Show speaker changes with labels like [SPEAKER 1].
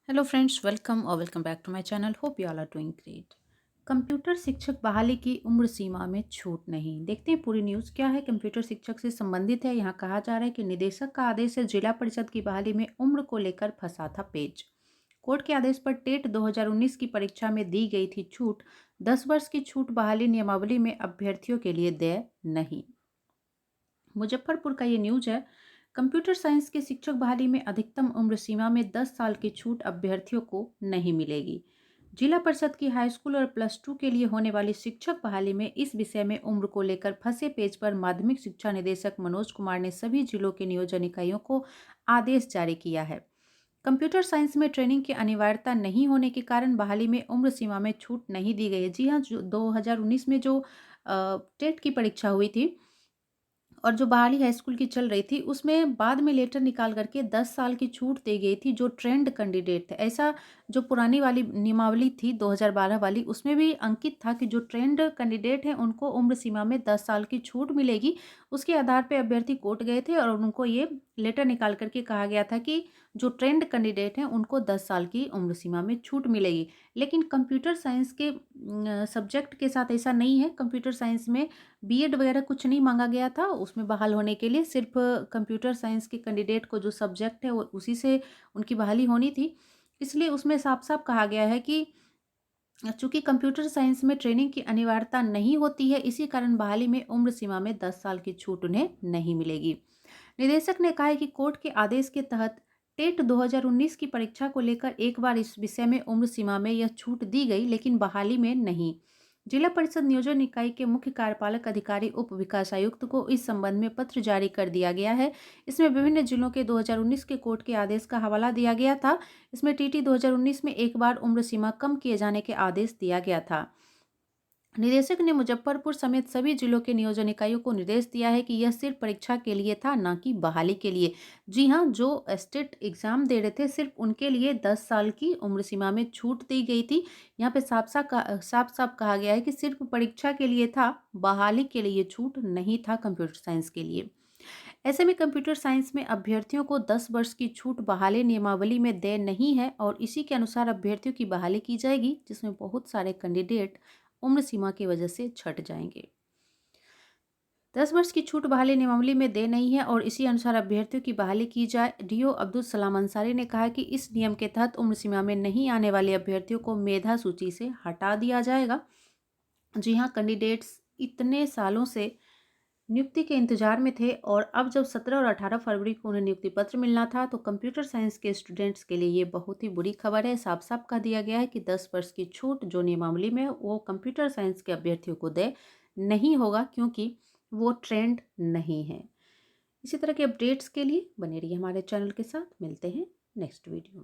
[SPEAKER 1] Hello friends, welcome back to my channel. Hope you all are doing great. Computer शिक्षक बहाली की उम्र सीमा में छूट नहीं। देखते हैं पूरी न्यूज़ क्या है। कंप्यूटर शिक्षक से संबंधित है। यहाँ कहा जा रहा है कि निदेशक का आदेश है, जिला परिषद की बहाली में उम्र को लेकर फंसा था पेच। कोर्ट के आदेश पर टेट 2019 की परीक्षा में दी गई थी छूट। 10 वर्ष की छूट बहाली नियमावली में अभ्यर्थियों के लिए देय नहीं। मुजफ्फरपुर का ये न्यूज है। कंप्यूटर साइंस के शिक्षक बहाली में अधिकतम उम्र सीमा में 10 साल की छूट अभ्यर्थियों को नहीं मिलेगी। जिला परिषद की हाई स्कूल और +2 के लिए होने वाली शिक्षक बहाली में इस विषय में उम्र को लेकर फंसे पेज पर माध्यमिक शिक्षा निदेशक मनोज कुमार ने सभी जिलों के नियोजन इकाइयों को आदेश जारी किया है। कंप्यूटर साइंस में ट्रेनिंग की अनिवार्यता नहीं होने के कारण बहाली में उम्र सीमा में छूट नहीं दी गई है। जी हाँ, जो 2019 में जो टेट की परीक्षा हुई थी और जो बहाली हाई स्कूल की चल रही थी, उसमें बाद में लेटर निकाल करके 10 साल की छूट दी गई थी जो ट्रेंड कैंडिडेट थे। ऐसा जो पुरानी वाली नियमावली थी 2012 वाली, उसमें भी अंकित था कि जो ट्रेंड कैंडिडेट हैं उनको उम्र सीमा में 10 साल की छूट मिलेगी। उसके आधार पे अभ्यर्थी कोर्ट गए थे और उनको ये लेटर निकाल करके कहा गया था कि जो ट्रेंड कैंडिडेट हैं उनको 10 साल की उम्र सीमा में छूट मिलेगी। लेकिन कंप्यूटर साइंस के सब्जेक्ट के साथ ऐसा नहीं है। कंप्यूटर साइंस में बीएड वगैरह कुछ नहीं मांगा गया था उसमें बहाल होने के लिए। सिर्फ कंप्यूटर साइंस के कैंडिडेट को जो सब्जेक्ट है वो उसी से उनकी बहाली होनी थी। इसलिए उसमें साफ-साफ कहा गया है कि चूँकि कंप्यूटर साइंस में ट्रेनिंग की अनिवार्यता नहीं होती है, इसी कारण बहाली में उम्र सीमा में 10 साल की छूट उन्हें नहीं मिलेगी। निदेशक ने कहा है कि कोर्ट के आदेश के तहत टेट 2019 की परीक्षा को लेकर एक बार इस विषय में उम्र सीमा में यह छूट दी गई, लेकिन बहाली में नहीं। जिला परिषद नियोजन इकाई के मुख्य कार्यपालक अधिकारी उप विकास आयुक्त को इस संबंध में पत्र जारी कर दिया गया है। इसमें विभिन्न जिलों के 2019 के कोर्ट के आदेश का हवाला दिया गया था। इसमें टीटी 2019 में एक बार उम्र सीमा कम किए जाने के आदेश दिया गया था। निदेशक ने मुजफ्फरपुर समेत सभी जिलों के नियोजन इकाइयों को निर्देश दिया है कि यह सिर्फ परीक्षा के लिए था, ना कि बहाली के लिए। जी हाँ, जो स्टेट एग्जाम दे रहे थे सिर्फ उनके लिए 10 साल की उम्र सीमा में छूट दी गई थी। यहाँ पे साफ साफ कहा गया है कि सिर्फ परीक्षा के लिए था, बहाली के लिए छूट नहीं था कंप्यूटर साइंस के लिए। ऐसे में कंप्यूटर साइंस में अभ्यर्थियों को 10 वर्ष की छूट बहाली नियमावली में देय नहीं है और इसी के अनुसार अभ्यर्थियों की बहाली की जाएगी, जिसमें बहुत सारे कैंडिडेट उम्र सीमा की वजह से छट जाएंगे। 10 वर्ष की छूट बहाली नियमावली में दे नहीं है और इसी अनुसार अभ्यर्थियों की बहाली की जाए। डीओ अब्दुल सलाम अंसारी ने कहा कि इस नियम के तहत उम्र सीमा में नहीं आने वाले अभ्यर्थियों को मेधा सूची से हटा दिया जाएगा। जी हाँ, कैंडिडेट्स इतने सालों से नियुक्ति के इंतजार में थे और अब जब 17 और 18 फरवरी को उन्हें नियुक्ति पत्र मिलना था, तो कंप्यूटर साइंस के स्टूडेंट्स के लिए ये बहुत ही बुरी खबर है। साफ साफ कह दिया गया है कि 10 वर्ष की छूट जो नियमावली में है, वो कंप्यूटर साइंस के अभ्यर्थियों को दे नहीं होगा, क्योंकि वो ट्रेंड नहीं है। इसी तरह के अपडेट्स के लिए बने रहिए हमारे चैनल के साथ। मिलते हैं नेक्स्ट वीडियो में।